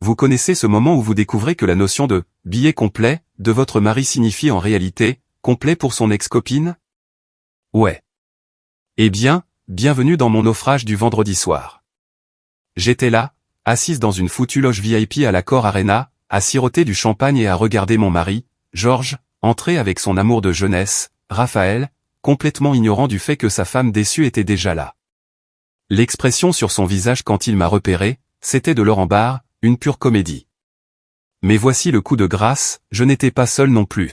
vous connaissez ce moment où vous découvrez que la notion de « billet complet » de votre mari signifie en réalité « complet pour son ex-copine » ? Ouais. Eh bien, bienvenue dans mon naufrage du vendredi soir. J'étais là, assise dans une foutue loge VIP à l'Accor Arena, à siroter du champagne et à regarder mon mari, Georges, entrer avec son amour de jeunesse, Raphaël, complètement ignorant du fait que sa femme déçue était déjà là. L'expression sur son visage quand il m'a repéré, c'était de Laurent Barre, une pure comédie. Mais voici le coup de grâce, je n'étais pas seul non plus.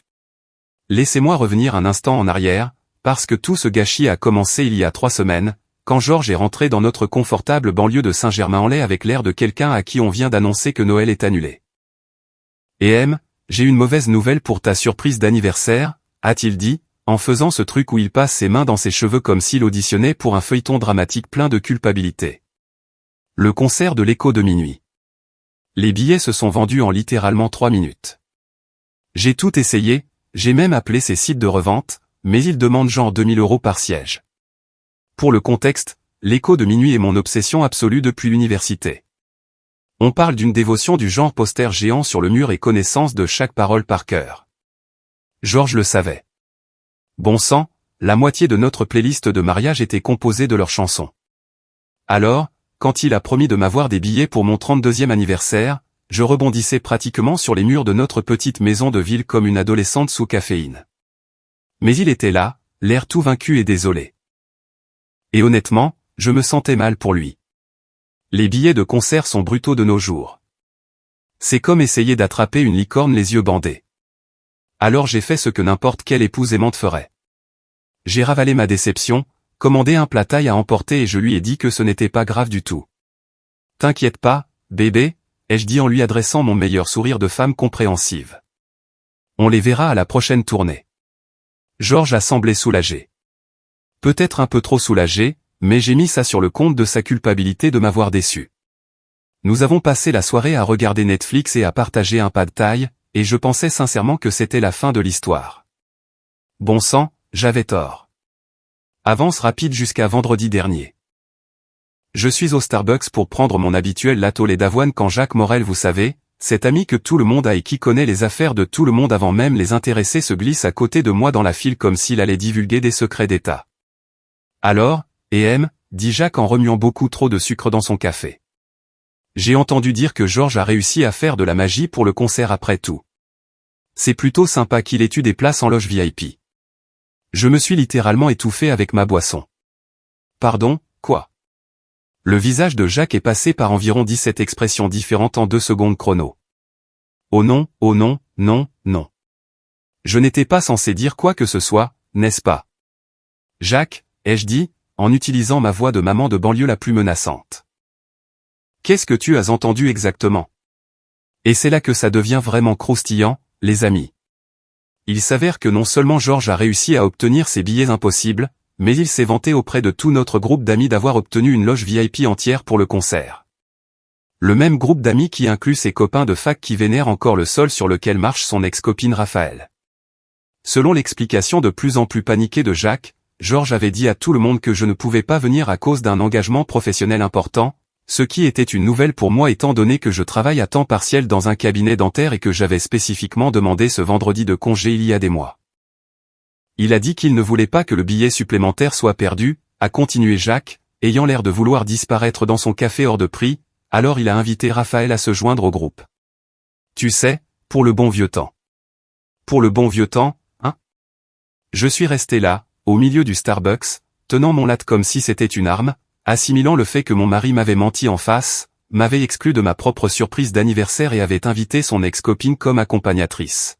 Laissez-moi revenir un instant en arrière, parce que tout ce gâchis a commencé il y a 3 semaines, quand Georges est rentré dans notre confortable banlieue de Saint-Germain-en-Laye avec l'air de quelqu'un à qui on vient d'annoncer que Noël est annulé. « M, j'ai une mauvaise nouvelle pour ta surprise d'anniversaire », a-t-il dit, en faisant ce truc où il passe ses mains dans ses cheveux comme s'il auditionnait pour un feuilleton dramatique plein de culpabilité. Le concert de l'Echo de minuit. Les billets se sont vendus en littéralement 3 minutes. J'ai tout essayé, j'ai même appelé ces sites de revente, mais ils demandent genre 2000 € par siège. Pour le contexte, l'Echo de minuit est mon obsession absolue depuis l'université. On parle d'une dévotion du genre poster géant sur le mur et connaissance de chaque parole par cœur. Georges le savait. Bon sang, la moitié de notre playlist de mariage était composée de leurs chansons. Alors, quand il a promis de m'avoir des billets pour mon 32e anniversaire, je rebondissais pratiquement sur les murs de notre petite maison de ville comme une adolescente sous caféine. Mais il était là, l'air tout vaincu et désolé. Et honnêtement, je me sentais mal pour lui. Les billets de concert sont brutaux de nos jours. C'est comme essayer d'attraper une licorne les yeux bandés. Alors j'ai fait ce que n'importe quelle épouse aimante ferait. J'ai ravalé ma déception, commandé un plat thaï à emporter et je lui ai dit que ce n'était pas grave du tout. « T'inquiète pas, bébé », ai-je dit en lui adressant mon meilleur sourire de femme compréhensive. « On les verra à la prochaine tournée. » Georges a semblé soulagé. Peut-être un peu trop soulagé, mais j'ai mis ça sur le compte de sa culpabilité de m'avoir déçu. Nous avons passé la soirée à regarder Netflix et à partager un pad thaï, et je pensais sincèrement que c'était la fin de l'histoire. Bon sang, j'avais tort. Avance rapide jusqu'à vendredi dernier. Je suis au Starbucks pour prendre mon habituel latte au lait d'avoine quand Jacques Morel, vous savez, cet ami que tout le monde a et qui connaît les affaires de tout le monde avant même les intéressés, se glisse à côté de moi dans la file comme s'il allait divulguer des secrets d'État. Alors, dit Jacques en remuant beaucoup trop de sucre dans son café. J'ai entendu dire que Georges a réussi à faire de la magie pour le concert après tout. C'est plutôt sympa qu'il ait eu des places en loge VIP. Je me suis littéralement étouffé avec ma boisson. Pardon, quoi? Le visage de Jacques est passé par environ 17 expressions différentes en 2 secondes chrono. Oh non, non, non. Je n'étais pas censé dire quoi que ce soit, n'est-ce pas? Jacques, ai-je dit, en utilisant ma voix de maman de banlieue la plus menaçante. Qu'est-ce que tu as entendu exactement? Et c'est là que ça devient vraiment croustillant, les amis. Il s'avère que non seulement Georges a réussi à obtenir ses billets impossibles, mais il s'est vanté auprès de tout notre groupe d'amis d'avoir obtenu une loge VIP entière pour le concert. Le même groupe d'amis qui inclut ses copains de fac qui vénèrent encore le sol sur lequel marche son ex-copine Raphaël. Selon l'explication de plus en plus paniquée de Jacques, Georges avait dit à tout le monde que je ne pouvais pas venir à cause d'un engagement professionnel important, ce qui était une nouvelle pour moi étant donné que je travaille à temps partiel dans un cabinet dentaire et que j'avais spécifiquement demandé ce vendredi de congé il y a des mois. Il a dit qu'il ne voulait pas que le billet supplémentaire soit perdu, a continué Jacques, ayant l'air de vouloir disparaître dans son café hors de prix, alors il a invité Raphaël à se joindre au groupe. Tu sais, pour le bon vieux temps. Pour le bon vieux temps, hein? Je suis resté là, au milieu du Starbucks, tenant mon latte comme si c'était une arme, assimilant le fait que mon mari m'avait menti en face, m'avait exclu de ma propre surprise d'anniversaire et avait invité son ex-copine comme accompagnatrice.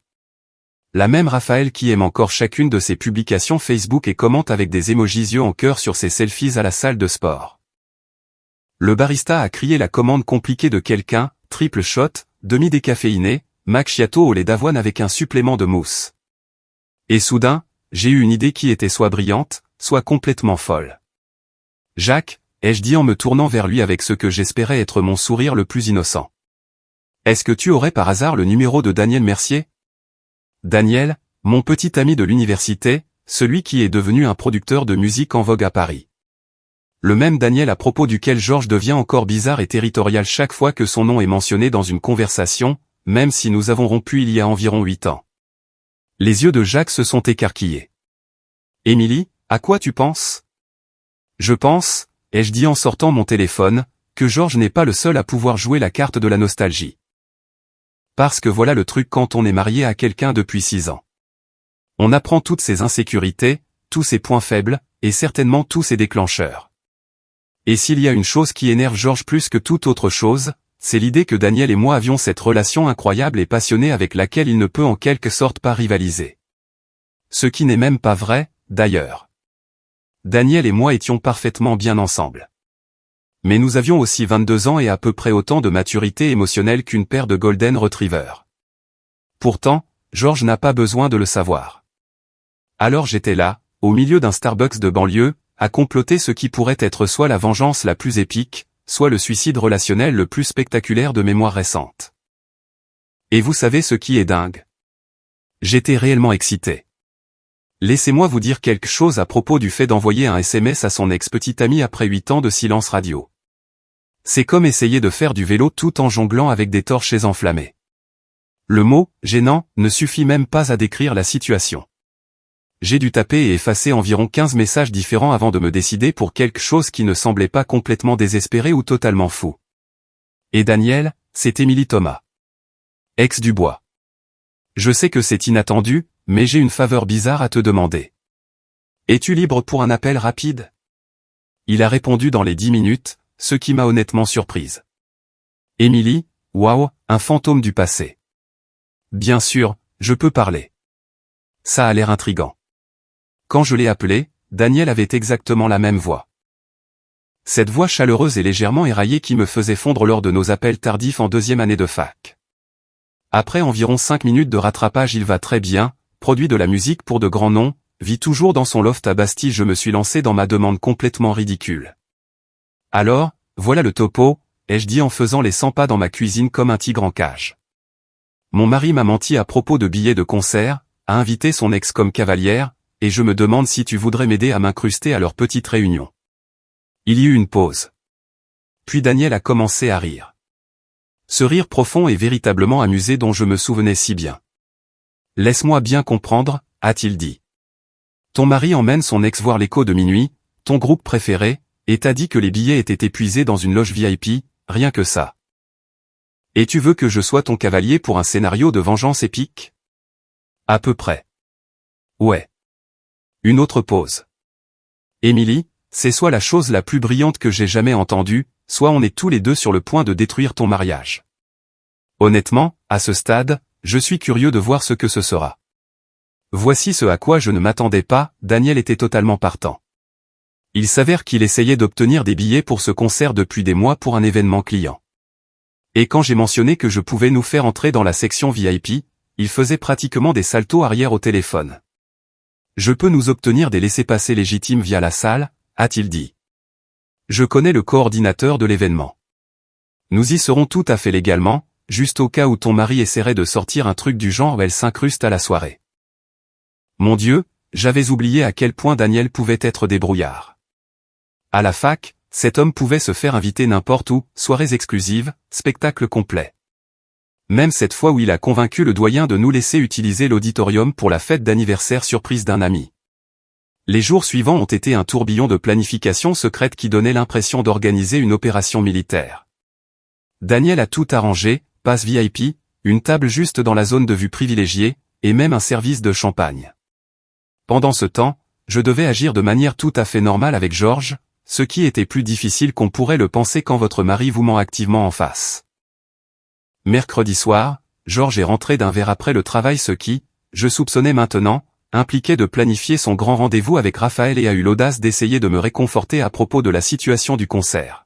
La même Raphaël qui aime encore chacune de ses publications Facebook et commente avec des émojis yeux en cœur sur ses selfies à la salle de sport. Le barista a crié la commande compliquée de quelqu'un, triple shot, demi-décaféiné, macchiato au lait d'avoine avec un supplément de mousse. Et soudain, j'ai eu une idée qui était soit brillante, soit complètement folle. Jacques, ai-je dit en me tournant vers lui avec ce que j'espérais être mon sourire le plus innocent. Est-ce que tu aurais par hasard le numéro de Daniel Mercier? Daniel, mon petit ami de l'université, celui qui est devenu un producteur de musique en vogue à Paris. Le même Daniel à propos duquel Georges devient encore bizarre et territorial chaque fois que son nom est mentionné dans une conversation, même si nous avons rompu il y a environ 8 ans. Les yeux de Jacques se sont écarquillés. Émilie, à quoi tu penses? Je pense, ai-je dit en sortant mon téléphone, que Georges n'est pas le seul à pouvoir jouer la carte de la nostalgie. Parce que voilà le truc quand on est marié à quelqu'un depuis 6 ans. On apprend toutes ses insécurités, tous ses points faibles, et certainement tous ses déclencheurs. Et s'il y a une chose qui énerve Georges plus que toute autre chose, c'est l'idée que Daniel et moi avions cette relation incroyable et passionnée avec laquelle il ne peut en quelque sorte pas rivaliser. Ce qui n'est même pas vrai, d'ailleurs. Daniel et moi étions parfaitement bien ensemble. Mais nous avions aussi 22 ans et à peu près autant de maturité émotionnelle qu'une paire de Golden Retriever. Pourtant, Georges n'a pas besoin de le savoir. Alors j'étais là, au milieu d'un Starbucks de banlieue, à comploter ce qui pourrait être soit la vengeance la plus épique, soit le suicide relationnel le plus spectaculaire de mémoire récente. Et vous savez ce qui est dingue? J'étais réellement excité. Laissez-moi vous dire quelque chose à propos du fait d'envoyer un SMS à son ex-petite amie après 8 ans de silence radio. C'est comme essayer de faire du vélo tout en jonglant avec des torches enflammées. Le mot « gênant » ne suffit même pas à décrire la situation. J'ai dû taper et effacer environ 15 messages différents avant de me décider pour quelque chose qui ne semblait pas complètement désespéré ou totalement fou. Et Daniel, c'est Émilie Thomas. Ex Dubois. Je sais que c'est inattendu, mais j'ai une faveur bizarre à te demander. Es-tu libre pour un appel rapide? Il a répondu dans les 10 minutes, ce qui m'a honnêtement surprise. Émilie, waouh, un fantôme du passé. Bien sûr, je peux parler. Ça a l'air intriguant. Quand je l'ai appelé, Daniel avait exactement la même voix. Cette voix chaleureuse et légèrement éraillée qui me faisait fondre lors de nos appels tardifs en 2e année de fac. Après environ 5 minutes de rattrapage, il va très bien, produit de la musique pour de grands noms, vit toujours dans son loft à Bastille. Je me suis lancé dans ma demande complètement ridicule. Alors, voilà le topo, ai-je dit en faisant les 100 pas dans ma cuisine comme un tigre en cage. Mon mari m'a menti à propos de billets de concert, a invité son ex comme cavalière, et je me demande si tu voudrais m'aider à m'incruster à leur petite réunion. Il y eut une pause. Puis Daniel a commencé à rire. Ce rire profond et véritablement amusé dont je me souvenais si bien. Laisse-moi bien comprendre, a-t-il dit. Ton mari emmène son ex voir l'écho de minuit, ton groupe préféré, et t'a dit que les billets étaient épuisés dans une loge VIP, rien que ça. Et tu veux que je sois ton cavalier pour un scénario de vengeance épique? À peu près. Ouais. Une autre pause. Émilie, c'est soit la chose la plus brillante que j'ai jamais entendue, soit on est tous les deux sur le point de détruire ton mariage. Honnêtement, à ce stade, je suis curieux de voir ce que ce sera. Voici ce à quoi je ne m'attendais pas, Daniel était totalement partant. Il s'avère qu'il essayait d'obtenir des billets pour ce concert depuis des mois pour un événement client. Et quand j'ai mentionné que je pouvais nous faire entrer dans la section VIP, il faisait pratiquement des saltos arrière au téléphone. Je peux nous obtenir des laissez-passer légitimes via la salle, a-t-il dit. Je connais le coordinateur de l'événement. Nous y serons tout à fait légalement, juste au cas où ton mari essaierait de sortir un truc du genre où elle s'incruste à la soirée. Mon Dieu, j'avais oublié à quel point Daniel pouvait être débrouillard. À la fac, cet homme pouvait se faire inviter n'importe où, soirées exclusives, spectacles complets. Même cette fois où il a convaincu le doyen de nous laisser utiliser l'auditorium pour la fête d'anniversaire surprise d'un ami. Les jours suivants ont été un tourbillon de planification secrète qui donnait l'impression d'organiser une opération militaire. Daniel a tout arrangé, passe VIP, une table juste dans la zone de vue privilégiée, et même un service de champagne. Pendant ce temps, je devais agir de manière tout à fait normale avec Georges, ce qui était plus difficile qu'on pourrait le penser quand votre mari vous ment activement en face. Mercredi soir, Georges est rentré d'un verre après le travail, ce qui, je soupçonnais maintenant, impliquait de planifier son grand rendez-vous avec Raphaël et a eu l'audace d'essayer de me réconforter à propos de la situation du concert.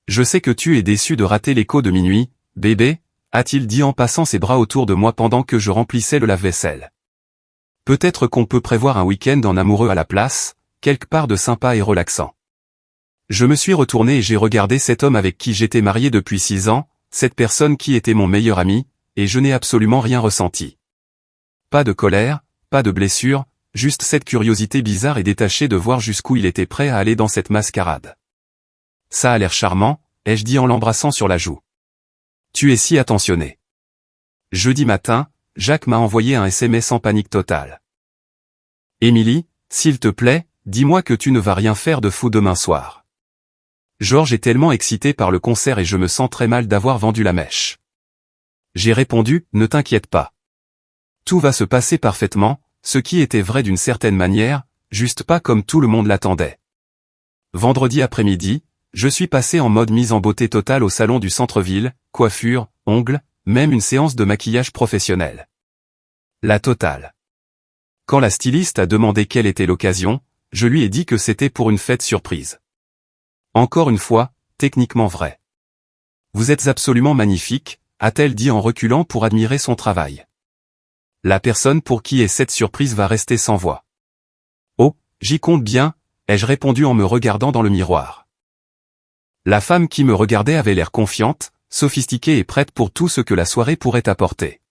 Je sais que tu es déçu de rater l'écho de minuit, bébé, a-t-il dit en passant ses bras autour de moi pendant que je remplissais le lave-vaisselle. Peut-être qu'on peut prévoir un week-end en amoureux à la place, quelque part de sympa et relaxant. Je me suis retourné et j'ai regardé cet homme avec qui j'étais marié depuis 6 ans, cette personne qui était mon meilleur ami, et je n'ai absolument rien ressenti. Pas de colère, pas de blessure, juste cette curiosité bizarre et détachée de voir jusqu'où il était prêt à aller dans cette mascarade. Ça a l'air charmant, ai-je dit en l'embrassant sur la joue. Tu es si attentionné. Jeudi matin, Jacques m'a envoyé un SMS en panique totale. Émilie, s'il te plaît, dis-moi que tu ne vas rien faire de fou demain soir. Georges est tellement excité par le concert et je me sens très mal d'avoir vendu la mèche. J'ai répondu, ne t'inquiète pas. Tout va se passer parfaitement, ce qui était vrai d'une certaine manière, juste pas comme tout le monde l'attendait. Vendredi après-midi, je suis passé en mode mise en beauté totale au salon du centre-ville, coiffure, ongles, même une séance de maquillage professionnel. La totale. Quand la styliste a demandé quelle était l'occasion, je lui ai dit que c'était pour une fête surprise. Encore une fois, techniquement vrai. Vous êtes absolument magnifique, a-t-elle dit en reculant pour admirer son travail. La personne pour qui est cette surprise va rester sans voix. Oh, j'y compte bien, ai-je répondu en me regardant dans le miroir. La femme qui me regardait avait l'air confiante, sophistiquée et prête pour tout ce que la soirée pourrait apporter.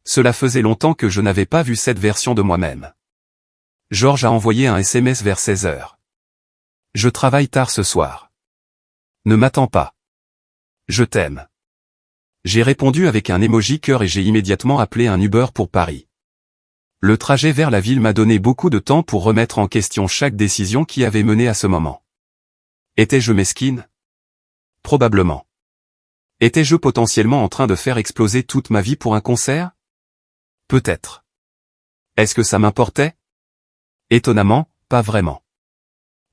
Cela faisait longtemps que je n'avais pas vu cette version de moi-même. Georges a envoyé un SMS vers 16 heures. Je travaille tard ce soir. Ne m'attends pas. Je t'aime. J'ai répondu avec un emoji cœur et j'ai immédiatement appelé un Uber pour Paris. Le trajet vers la ville m'a donné beaucoup de temps pour remettre en question chaque décision qui avait mené à ce moment. Étais-je mesquine? Probablement. Étais-je potentiellement en train de faire exploser toute ma vie pour un concert? Peut-être. Est-ce que ça m'importait? Étonnamment, pas vraiment.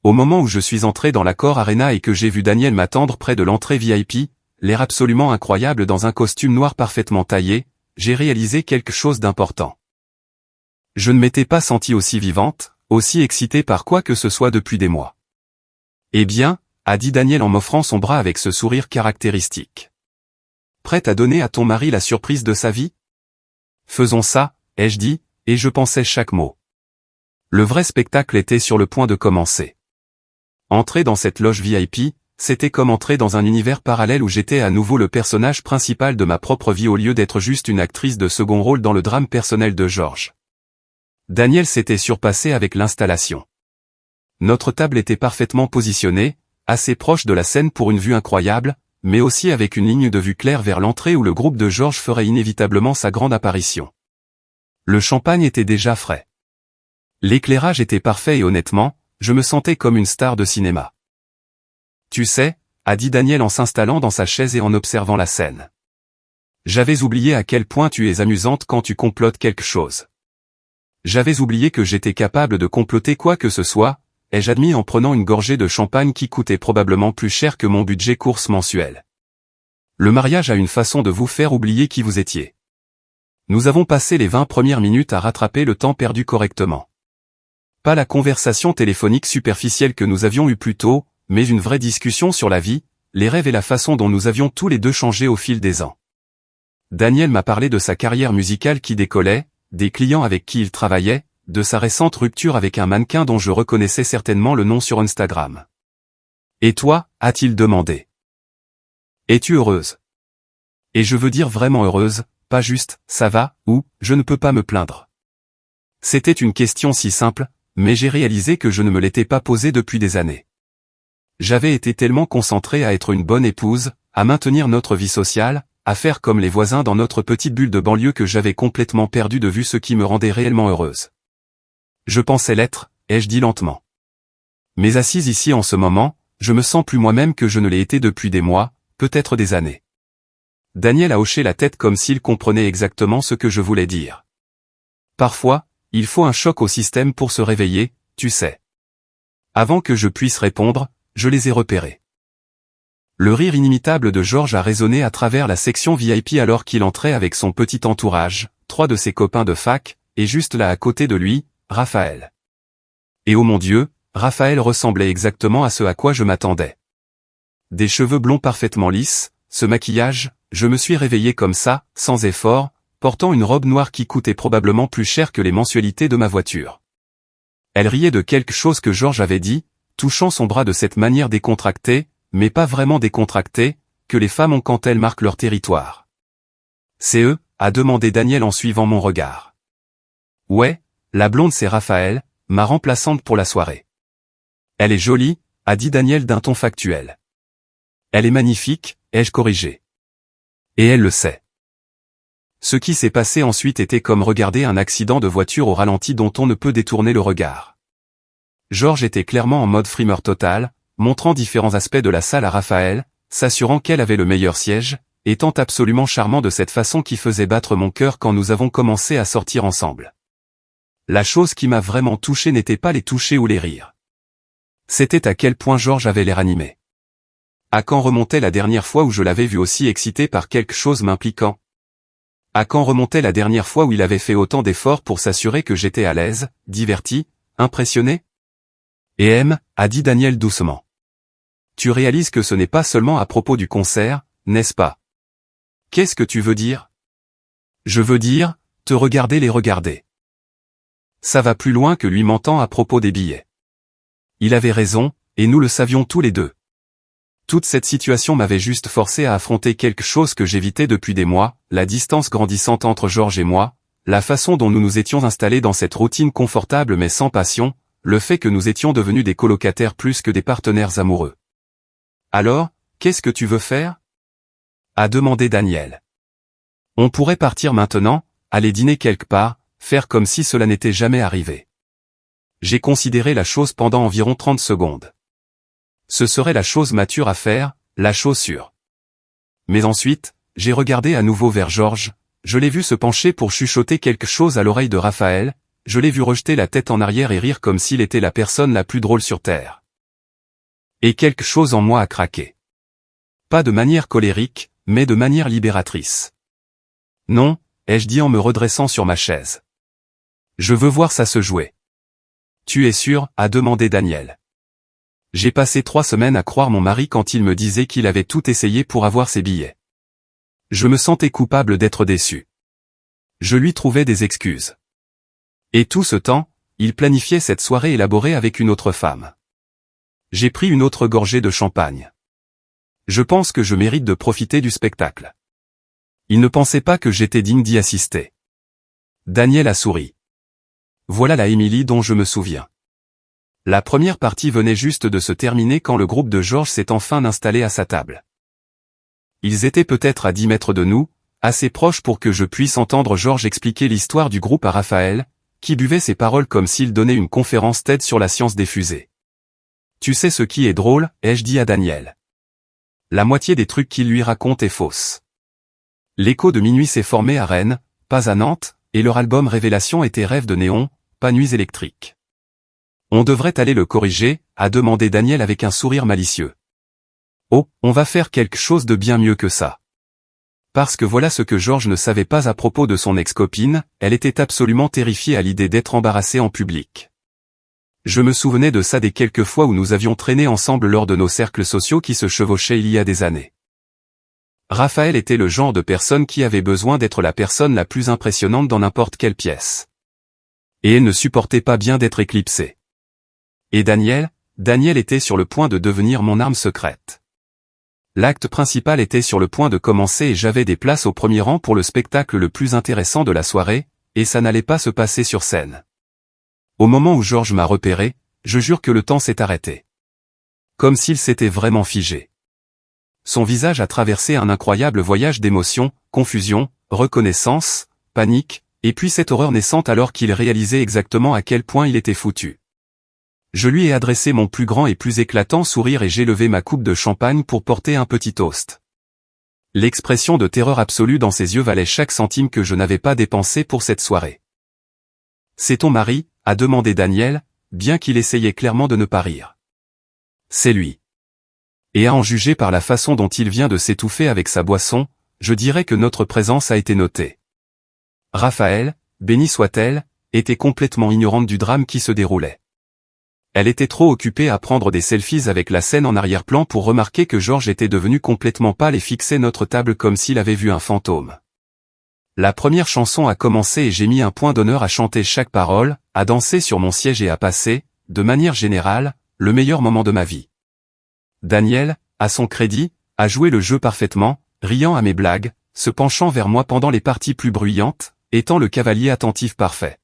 Au moment où je suis entré dans l'Accor Arena et que j'ai vu Daniel m'attendre près de l'entrée VIP, l'air absolument incroyable dans un costume noir parfaitement taillé, j'ai réalisé quelque chose d'important. Je ne m'étais pas sentie aussi vivante, aussi excitée par quoi que ce soit depuis des mois. Eh bien, a dit Daniel en m'offrant son bras avec ce sourire caractéristique. Prête à donner à ton mari la surprise de sa vie? Faisons ça, ai-je dit, et je pensais chaque mot. Le vrai spectacle était sur le point de commencer. Entrer dans cette loge VIP, c'était comme entrer dans un univers parallèle où j'étais à nouveau le personnage principal de ma propre vie au lieu d'être juste une actrice de second rôle dans le drame personnel de Georges. Daniel s'était surpassé avec l'installation. Notre table était parfaitement positionnée, assez proche de la scène pour une vue incroyable, mais aussi avec une ligne de vue claire vers l'entrée où le groupe de Georges ferait inévitablement sa grande apparition. Le champagne était déjà frais. L'éclairage était parfait et honnêtement, je me sentais comme une star de cinéma. Tu sais, a dit Daniel en s'installant dans sa chaise et en observant la scène. J'avais oublié à quel point tu es amusante quand tu complotes quelque chose. J'avais oublié que j'étais capable de comploter quoi que ce soit, ai-je admis en prenant une gorgée de champagne qui coûtait probablement plus cher que mon budget course mensuel. Le mariage a une façon de vous faire oublier qui vous étiez. Nous avons passé les 20 premières minutes à rattraper le temps perdu correctement. Pas la conversation téléphonique superficielle que nous avions eue plus tôt, mais une vraie discussion sur la vie, les rêves et la façon dont nous avions tous les deux changé au fil des ans. Daniel m'a parlé de sa carrière musicale qui décollait, des clients avec qui il travaillait, de sa récente rupture avec un mannequin dont je reconnaissais certainement le nom sur Instagram. Et toi, a-t-il demandé. Es-tu heureuse? Et je veux dire vraiment heureuse, pas juste, ça va, ou, je ne peux pas me plaindre. C'était une question si simple, mais j'ai réalisé que je ne me l'étais pas posée depuis des années. J'avais été tellement concentré à être une bonne épouse, à maintenir notre vie sociale, à faire comme les voisins dans notre petite bulle de banlieue que j'avais complètement perdu de vue ce qui me rendait réellement heureuse. Je pensais l'être, ai-je dit lentement. Mais assise ici en ce moment, je me sens plus moi-même que je ne l'ai été depuis des mois, peut-être des années. Daniel a hoché la tête comme s'il comprenait exactement ce que je voulais dire. Parfois, il faut un choc au système pour se réveiller, tu sais. Avant que je puisse répondre, je les ai repérés. Le rire inimitable de Georges a résonné à travers la section VIP alors qu'il entrait avec son petit entourage, 3 de ses copains de fac, et juste là à côté de lui, Raphaël. Et oh mon Dieu, Raphaël ressemblait exactement à ce à quoi je m'attendais. Des cheveux blonds parfaitement lisses, ce maquillage, je me suis réveillé comme ça, sans effort, portant une robe noire qui coûtait probablement plus cher que les mensualités de ma voiture. Elle riait de quelque chose que Georges avait dit, touchant son bras de cette manière décontractée, mais pas vraiment décontractée, que les femmes ont quand elles marquent leur territoire. C'est eux, a demandé Daniel en suivant mon regard. Ouais, La blonde c'est Raphaël, ma remplaçante pour la soirée. Elle est jolie, a dit Daniel d'un ton factuel. Elle est magnifique, ai-je corrigé. Et elle le sait. Ce qui s'est passé ensuite était comme regarder un accident de voiture au ralenti dont on ne peut détourner le regard. Georges était clairement en mode frimeur total, montrant différents aspects de la salle à Raphaël, s'assurant qu'elle avait le meilleur siège, étant absolument charmant de cette façon qui faisait battre mon cœur quand nous avons commencé à sortir ensemble. La chose qui m'a vraiment touché n'était pas les toucher ou les rires. C'était à quel point Georges avait l'air animé. À quand remontait la dernière fois où je l'avais vu aussi excité par quelque chose m'impliquant? À quand remontait la dernière fois où il avait fait autant d'efforts pour s'assurer que j'étais à l'aise, diverti, impressionné? Et a dit Daniel doucement. Tu réalises que ce n'est pas seulement à propos du concert, n'est-ce pas? Qu'est-ce que tu veux dire? Je veux dire, te regarder les regarder. Ça va plus loin que lui mentant à propos des billets. Il avait raison, et nous le savions tous les deux. Toute cette situation m'avait juste forcé à affronter quelque chose que j'évitais depuis des mois, la distance grandissante entre Georges et moi, la façon dont nous nous étions installés dans cette routine confortable mais sans passion, le fait que nous étions devenus des colocataires plus que des partenaires amoureux. Alors, qu'est-ce que tu veux faire? A demandé Daniel. On pourrait partir maintenant, aller dîner quelque part, faire comme si cela n'était jamais arrivé. J'ai considéré la chose pendant environ 30 secondes. Ce serait la chose mature à faire, la chose sûre. Mais ensuite, j'ai regardé à nouveau vers Georges, je l'ai vu se pencher pour chuchoter quelque chose à l'oreille de Raphaël, je l'ai vu rejeter la tête en arrière et rire comme s'il était la personne la plus drôle sur Terre. Et quelque chose en moi a craqué. Pas de manière colérique, mais de manière libératrice. Non, ai-je dit en me redressant sur ma chaise. Je veux voir ça se jouer. Tu es sûr, a demandé Daniel. J'ai passé 3 semaines à croire mon mari quand il me disait qu'il avait tout essayé pour avoir ses billets. Je me sentais coupable d'être déçu. Je lui trouvais des excuses. Et tout ce temps, il planifiait cette soirée élaborée avec une autre femme. J'ai pris une autre gorgée de champagne. Je pense que je mérite de profiter du spectacle. Il ne pensait pas que j'étais digne d'y assister. Daniel a souri. Voilà la Émilie dont je me souviens. La première partie venait juste de se terminer quand le groupe de Georges s'est enfin installé à sa table. Ils étaient peut-être à 10 mètres de nous, assez proches pour que je puisse entendre Georges expliquer l'histoire du groupe à Raphaël, qui buvait ses paroles comme s'il donnait une conférence TED sur la science des fusées. Tu sais ce qui est drôle, ai-je dit à Daniel. La moitié des trucs qu'il lui raconte est fausse. L'écho de minuit s'est formé à Rennes, pas à Nantes, et leur album Révélation était Rêve de néon, pas Nuits électriques. On devrait aller le corriger, a demandé Daniel avec un sourire malicieux. Oh, on va faire quelque chose de bien mieux que ça. Parce que voilà ce que Georges ne savait pas à propos de son ex-copine, elle était absolument terrifiée à l'idée d'être embarrassée en public. Je me souvenais de ça des quelques fois où nous avions traîné ensemble lors de nos cercles sociaux qui se chevauchaient il y a des années. Raphaël était le genre de personne qui avait besoin d'être la personne la plus impressionnante dans n'importe quelle pièce. Et elle ne supportait pas bien d'être éclipsée. Et Daniel était sur le point de devenir mon arme secrète. L'acte principal était sur le point de commencer et j'avais des places au premier rang pour le spectacle le plus intéressant de la soirée, et ça n'allait pas se passer sur scène. Au moment où Georges m'a repéré, je jure que le temps s'est arrêté. Comme s'il s'était vraiment figé. Son visage a traversé un incroyable voyage d'émotions, confusion, reconnaissance, panique, et puis cette horreur naissante alors qu'il réalisait exactement à quel point il était foutu. Je lui ai adressé mon plus grand et plus éclatant sourire et j'ai levé ma coupe de champagne pour porter un petit toast. L'expression de terreur absolue dans ses yeux valait chaque centime que je n'avais pas dépensé pour cette soirée. C'est ton mari, a demandé Daniel, bien qu'il essayait clairement de ne pas rire. C'est lui. Et à en juger par la façon dont il vient de s'étouffer avec sa boisson, je dirais que notre présence a été notée. Raphaël, béni soit-elle, était complètement ignorante du drame qui se déroulait. Elle était trop occupée à prendre des selfies avec la scène en arrière-plan pour remarquer que Georges était devenu complètement pâle et fixait notre table comme s'il avait vu un fantôme. La première chanson a commencé et j'ai mis un point d'honneur à chanter chaque parole, à danser sur mon siège et à passer, de manière générale, le meilleur moment de ma vie. Daniel, à son crédit, a joué le jeu parfaitement, riant à mes blagues, se penchant vers moi pendant les parties plus bruyantes, étant le cavalier attentif parfait.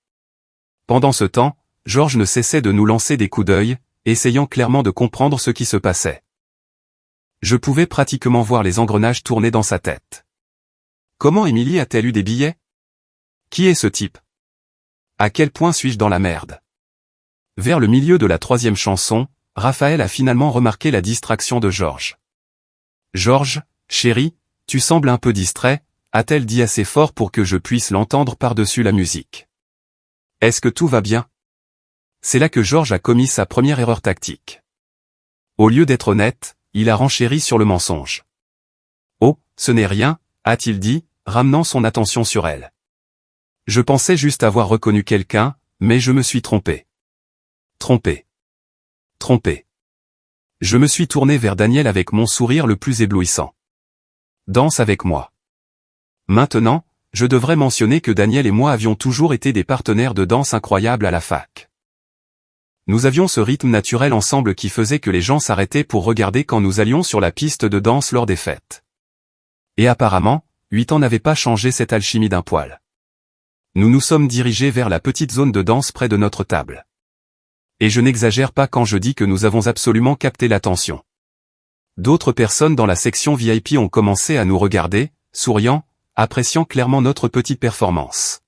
Pendant ce temps, Georges ne cessait de nous lancer des coups d'œil, essayant clairement de comprendre ce qui se passait. Je pouvais pratiquement voir les engrenages tourner dans sa tête. Comment Émilie a-t-elle eu des billets? Qui est ce type? À quel point suis-je dans la merde? Vers le milieu de la 3e chanson, Raphaël a finalement remarqué la distraction de Georges. Georges, chéri, tu sembles un peu distrait, a-t-elle dit assez fort pour que je puisse l'entendre par-dessus la musique. Est-ce que tout va bien? C'est là que Georges a commis sa première erreur tactique. Au lieu d'être honnête, il a renchéri sur le mensonge. Oh, ce n'est rien, a-t-il dit, ramenant son attention sur elle. Je pensais juste avoir reconnu quelqu'un, mais je me suis trompé. Trompé. Je me suis tourné vers Daniel avec mon sourire le plus éblouissant. Danse avec moi. Maintenant, je devrais mentionner que Daniel et moi avions toujours été des partenaires de danse incroyables à la fac. Nous avions ce rythme naturel ensemble qui faisait que les gens s'arrêtaient pour regarder quand nous allions sur la piste de danse lors des fêtes. Et apparemment, 8 ans n'avaient pas changé cette alchimie d'un poil. Nous nous sommes dirigés vers la petite zone de danse près de notre table. Et je n'exagère pas quand je dis que nous avons absolument capté l'attention. D'autres personnes dans la section VIP ont commencé à nous regarder, souriant, appréciant clairement notre petite performance.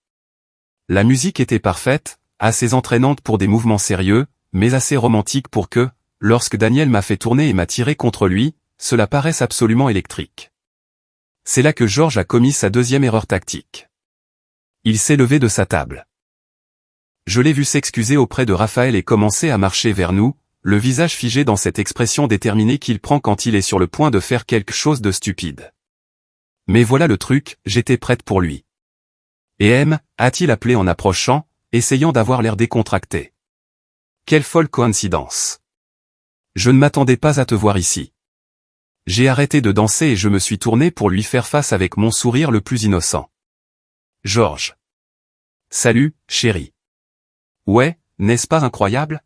La musique était parfaite, assez entraînante pour des mouvements sérieux, mais assez romantique pour que, lorsque Daniel m'a fait tourner et m'a tiré contre lui, cela paraisse absolument électrique. C'est là que Georges a commis sa 2e erreur tactique. Il s'est levé de sa table. Je l'ai vu s'excuser auprès de Raphaël et commencer à marcher vers nous, le visage figé dans cette expression déterminée qu'il prend quand il est sur le point de faire quelque chose de stupide. Mais voilà le truc, j'étais prête pour lui. Et M, a-t-il appelé en approchant, essayant d'avoir l'air décontracté. Quelle folle coïncidence. Je ne m'attendais pas à te voir ici. J'ai arrêté de danser et je me suis tourné pour lui faire face avec mon sourire le plus innocent. Georges. Salut, chérie. Ouais, n'est-ce pas incroyable?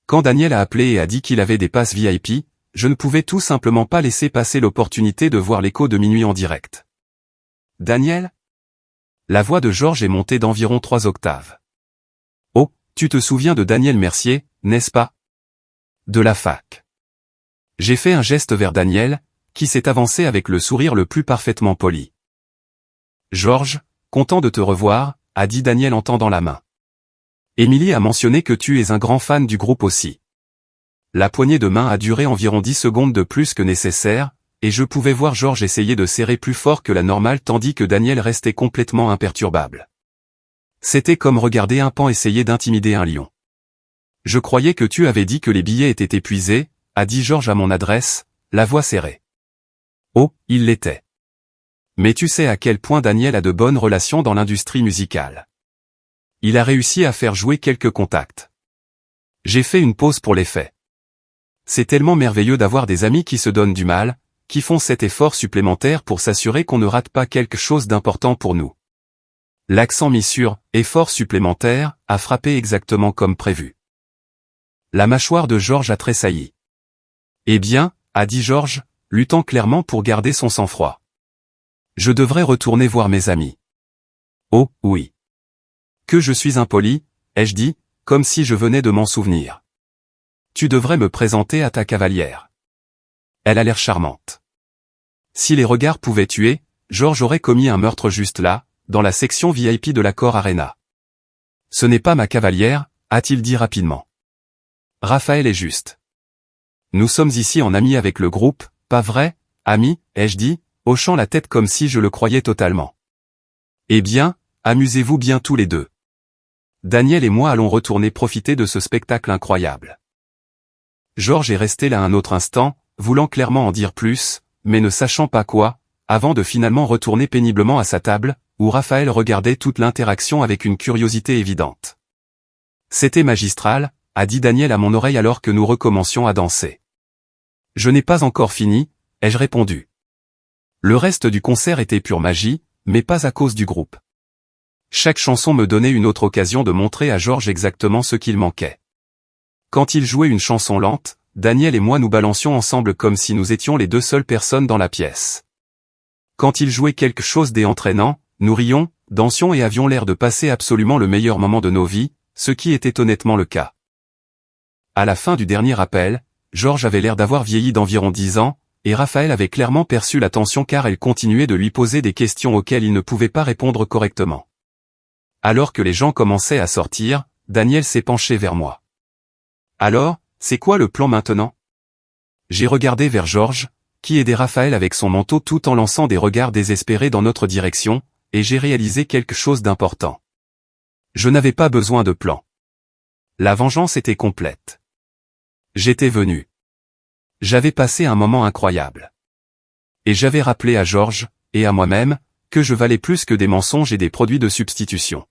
Quand Daniel a appelé et a dit qu'il avait des passes VIP, je ne pouvais tout simplement pas laisser passer l'opportunité de voir l'écho de minuit en direct. Daniel? La voix de Georges est montée d'environ 3 octaves. Oh, tu te souviens de Daniel Mercier, n'est-ce pas? De la fac. J'ai fait un geste vers Daniel, qui s'est avancé avec le sourire le plus parfaitement poli. Georges, content de te revoir, a dit Daniel en tendant la main. Émilie a mentionné que tu es un grand fan du groupe aussi. La poignée de main a duré environ 10 secondes de plus que nécessaire, et je pouvais voir Georges essayer de serrer plus fort que la normale tandis que Daniel restait complètement imperturbable. C'était comme regarder un paon essayer d'intimider un lion. Je croyais que tu avais dit que les billets étaient épuisés, a dit Georges à mon adresse, la voix serrée. Oh, il l'était. Mais tu sais à quel point Daniel a de bonnes relations dans l'industrie musicale. Il a réussi à faire jouer quelques contacts. J'ai fait une pause pour l'effet. C'est tellement merveilleux d'avoir des amis qui se donnent du mal, qui font cet effort supplémentaire pour s'assurer qu'on ne rate pas quelque chose d'important pour nous. L'accent mis sur « effort supplémentaire » a frappé exactement comme prévu. La mâchoire de Georges a tressailli. Eh bien, a dit Georges, luttant clairement pour garder son sang-froid. Je devrais retourner voir mes amis. Oh, oui. Que je suis impoli, ai-je dit, comme si je venais de m'en souvenir. Tu devrais me présenter à ta cavalière. Elle a l'air charmante. Si les regards pouvaient tuer, Georges aurait commis un meurtre juste là, dans la section VIP de l'Accor Arena. Ce n'est pas ma cavalière, a-t-il dit rapidement. Raphaël est juste. Nous sommes ici en amis avec le groupe, pas vrai, ami, ai-je dit, hochant la tête comme si je le croyais totalement. Eh bien, amusez-vous bien tous les deux. Daniel et moi allons retourner profiter de ce spectacle incroyable. Georges est resté là un autre instant, voulant clairement en dire plus, mais ne sachant pas quoi, avant de finalement retourner péniblement à sa table, où Raphaël regardait toute l'interaction avec une curiosité évidente. C'était magistral, a dit Daniel à mon oreille alors que nous recommencions à danser. Je n'ai pas encore fini, ai-je répondu. Le reste du concert était pure magie, mais pas à cause du groupe. Chaque chanson me donnait une autre occasion de montrer à Georges exactement ce qu'il manquait. Quand il jouait une chanson lente, Daniel et moi nous balancions ensemble comme si nous étions les deux seules personnes dans la pièce. Quand il jouait quelque chose d'entraînant, nous rions, dansions et avions l'air de passer absolument le meilleur moment de nos vies, ce qui était honnêtement le cas. À la fin du dernier appel, Georges avait l'air d'avoir vieilli d'environ 10 ans, et Raphaël avait clairement perçu la tension car elle continuait de lui poser des questions auxquelles il ne pouvait pas répondre correctement. Alors que les gens commençaient à sortir, Daniel s'est penché vers moi. « Alors, c'est quoi le plan maintenant ?» J'ai regardé vers Georges, qui aidait Raphaël avec son manteau tout en lançant des regards désespérés dans notre direction, et j'ai réalisé quelque chose d'important. Je n'avais pas besoin de plan. La vengeance était complète. J'étais venu. J'avais passé un moment incroyable. Et j'avais rappelé à Georges, et à moi-même, que je valais plus que des mensonges et des produits de substitution.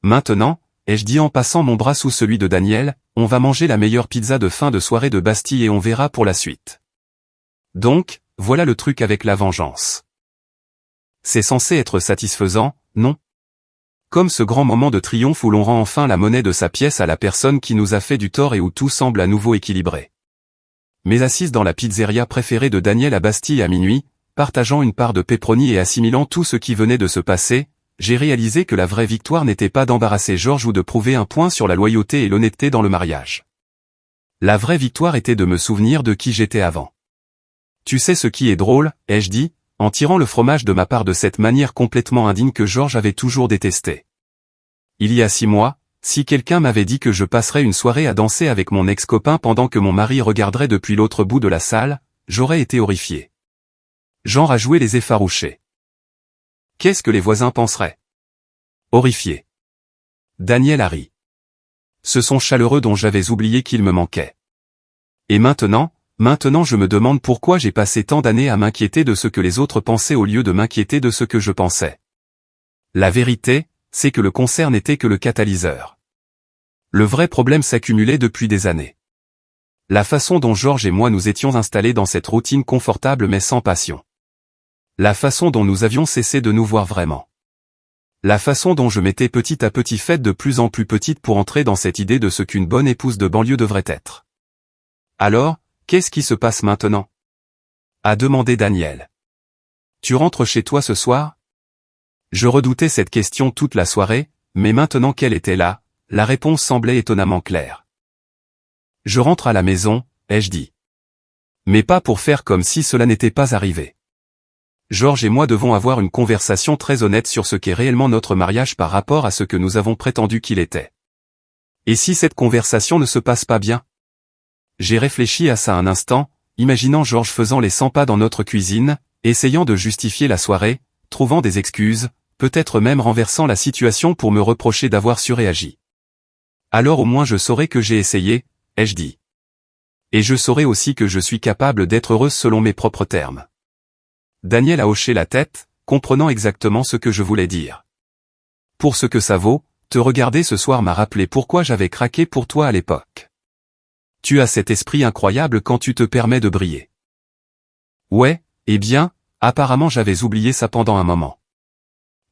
Maintenant, ai-je dit en passant mon bras sous celui de Daniel, on va manger la meilleure pizza de fin de soirée de Bastille et on verra pour la suite. Donc, voilà le truc avec la vengeance. C'est censé être satisfaisant, non ? Comme ce grand moment de triomphe où l'on rend enfin la monnaie de sa pièce à la personne qui nous a fait du tort et où tout semble à nouveau équilibré. Mais assise dans la pizzeria préférée de Daniel à Bastille à minuit, partageant une part de pepperoni et assimilant tout ce qui venait de se passer, j'ai réalisé que la vraie victoire n'était pas d'embarrasser Georges ou de prouver un point sur la loyauté et l'honnêteté dans le mariage. La vraie victoire était de me souvenir de qui j'étais avant. Tu sais ce qui est drôle, ai-je dit, en tirant le fromage de ma part de cette manière complètement indigne que Georges avait toujours détestée. Il y a 6 mois, si quelqu'un m'avait dit que je passerais une soirée à danser avec mon ex-copain pendant que mon mari regarderait depuis l'autre bout de la salle, j'aurais été horrifié. Genre à jouer les effarouchés. Qu'est-ce que les voisins penseraient? Horrifié. Daniel a ri. Ce son chaleureux dont j'avais oublié qu'il me manquait. Et maintenant je me demande pourquoi j'ai passé tant d'années à m'inquiéter de ce que les autres pensaient au lieu de m'inquiéter de ce que je pensais. La vérité, c'est que le concert n'était que le catalyseur. Le vrai problème s'accumulait depuis des années. La façon dont Georges et moi nous étions installés dans cette routine confortable mais sans passion. La façon dont nous avions cessé de nous voir vraiment. La façon dont je m'étais petit à petit faite de plus en plus petite pour entrer dans cette idée de ce qu'une bonne épouse de banlieue devrait être. Alors, qu'est-ce qui se passe maintenant? A demandé Daniel. Tu rentres chez toi ce soir? Je redoutais cette question toute la soirée, mais maintenant qu'elle était là, la réponse semblait étonnamment claire. Je rentre à la maison, ai-je dit. Mais pas pour faire comme si cela n'était pas arrivé. Georges et moi devons avoir une conversation très honnête sur ce qu'est réellement notre mariage par rapport à ce que nous avons prétendu qu'il était. Et si cette conversation ne se passe pas bien? J'ai réfléchi à ça un instant, imaginant Georges faisant les 100 pas dans notre cuisine, essayant de justifier la soirée, trouvant des excuses, peut-être même renversant la situation pour me reprocher d'avoir surréagi. Alors au moins je saurais que j'ai essayé, ai-je dit. Et je saurais aussi que je suis capable d'être heureuse selon mes propres termes. Daniel a hoché la tête, comprenant exactement ce que je voulais dire. Pour ce que ça vaut, te regarder ce soir m'a rappelé pourquoi j'avais craqué pour toi à l'époque. Tu as cet esprit incroyable quand tu te permets de briller. Ouais, eh bien, apparemment j'avais oublié ça pendant un moment.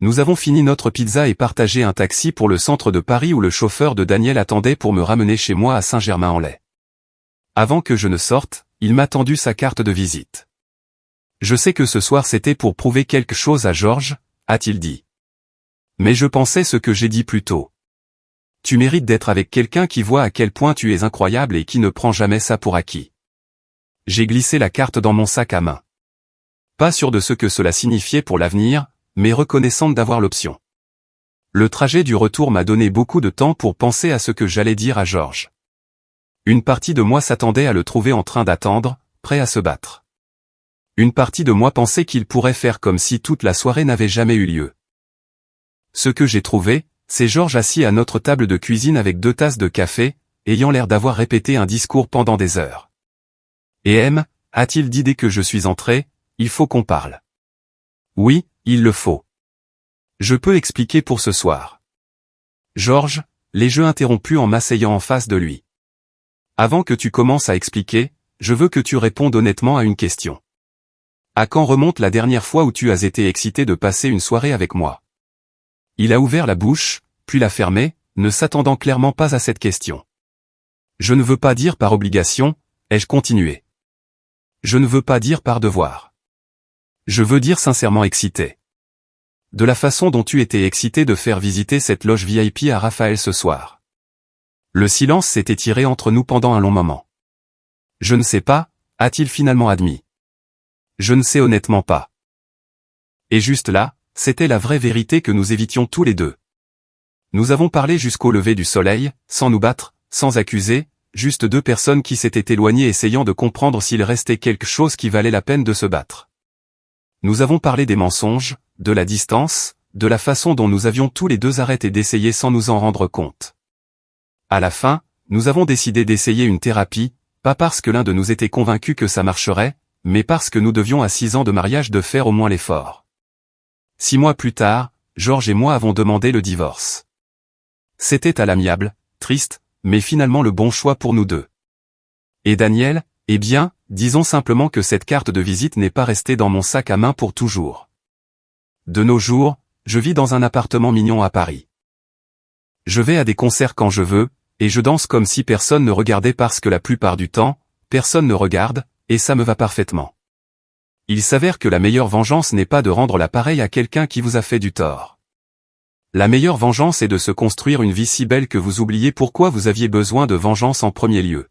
Nous avons fini notre pizza et partagé un taxi pour le centre de Paris où le chauffeur de Daniel attendait pour me ramener chez moi à Saint-Germain-en-Laye. Avant que je ne sorte, il m'a tendu sa carte de visite. Je sais que ce soir c'était pour prouver quelque chose à Georges, a-t-il dit. Mais je pensais ce que j'ai dit plus tôt. Tu mérites d'être avec quelqu'un qui voit à quel point tu es incroyable et qui ne prend jamais ça pour acquis. J'ai glissé la carte dans mon sac à main. Pas sûr de ce que cela signifiait pour l'avenir, mais reconnaissante d'avoir l'option. Le trajet du retour m'a donné beaucoup de temps pour penser à ce que j'allais dire à Georges. Une partie de moi s'attendait à le trouver en train d'attendre, prêt à se battre. Une partie de moi pensait qu'il pourrait faire comme si toute la soirée n'avait jamais eu lieu. Ce que j'ai trouvé, c'est Georges assis à notre table de cuisine avec 2 tasses de café, ayant l'air d'avoir répété un discours pendant des heures. Et a-t-il dit dès que je suis entré, il faut qu'on parle. Oui, il le faut. Je peux expliquer pour ce soir. Georges, les jeux interrompus en m'asseyant en face de lui. Avant que tu commences à expliquer, je veux que tu répondes honnêtement à une question. À quand remonte la dernière fois où tu as été excité de passer une soirée avec moi? Il a ouvert la bouche, puis l'a fermée, ne s'attendant clairement pas à cette question. Je ne veux pas dire par obligation, ai-je continué. Je ne veux pas dire par devoir. Je veux dire sincèrement excité. de la façon dont tu étais excité de faire visiter cette loge VIP à Raphaël ce soir. Le silence s'est étiré entre nous pendant un long moment. Je ne sais pas, a-t-il finalement admis. Je ne sais honnêtement pas. Et juste là, c'était la vraie vérité que nous évitions tous les deux. Nous avons parlé jusqu'au lever du soleil, sans nous battre, sans accuser, juste deux personnes qui s'étaient éloignées essayant de comprendre s'il restait quelque chose qui valait la peine de se battre. Nous avons parlé des mensonges, de la distance, de la façon dont nous avions tous les deux arrêté d'essayer sans nous en rendre compte. À la fin, nous avons décidé d'essayer une thérapie, pas parce que l'un de nous était convaincu que ça marcherait, mais parce que nous devions à 6 ans de mariage de faire au moins l'effort. 6 mois plus tard, Georges et moi avons demandé le divorce. C'était à l'amiable, triste, mais finalement le bon choix pour nous deux. Et Daniel, eh bien, disons simplement que cette carte de visite n'est pas restée dans mon sac à main pour toujours. De nos jours, je vis dans un appartement mignon à Paris. Je vais à des concerts quand je veux, et je danse comme si personne ne regardait parce que la plupart du temps, personne ne regarde, et ça me va parfaitement. Il s'avère que la meilleure vengeance n'est pas de rendre l'appareil à quelqu'un qui vous a fait du tort. La meilleure vengeance est de se construire une vie si belle que vous oubliez pourquoi vous aviez besoin de vengeance en premier lieu.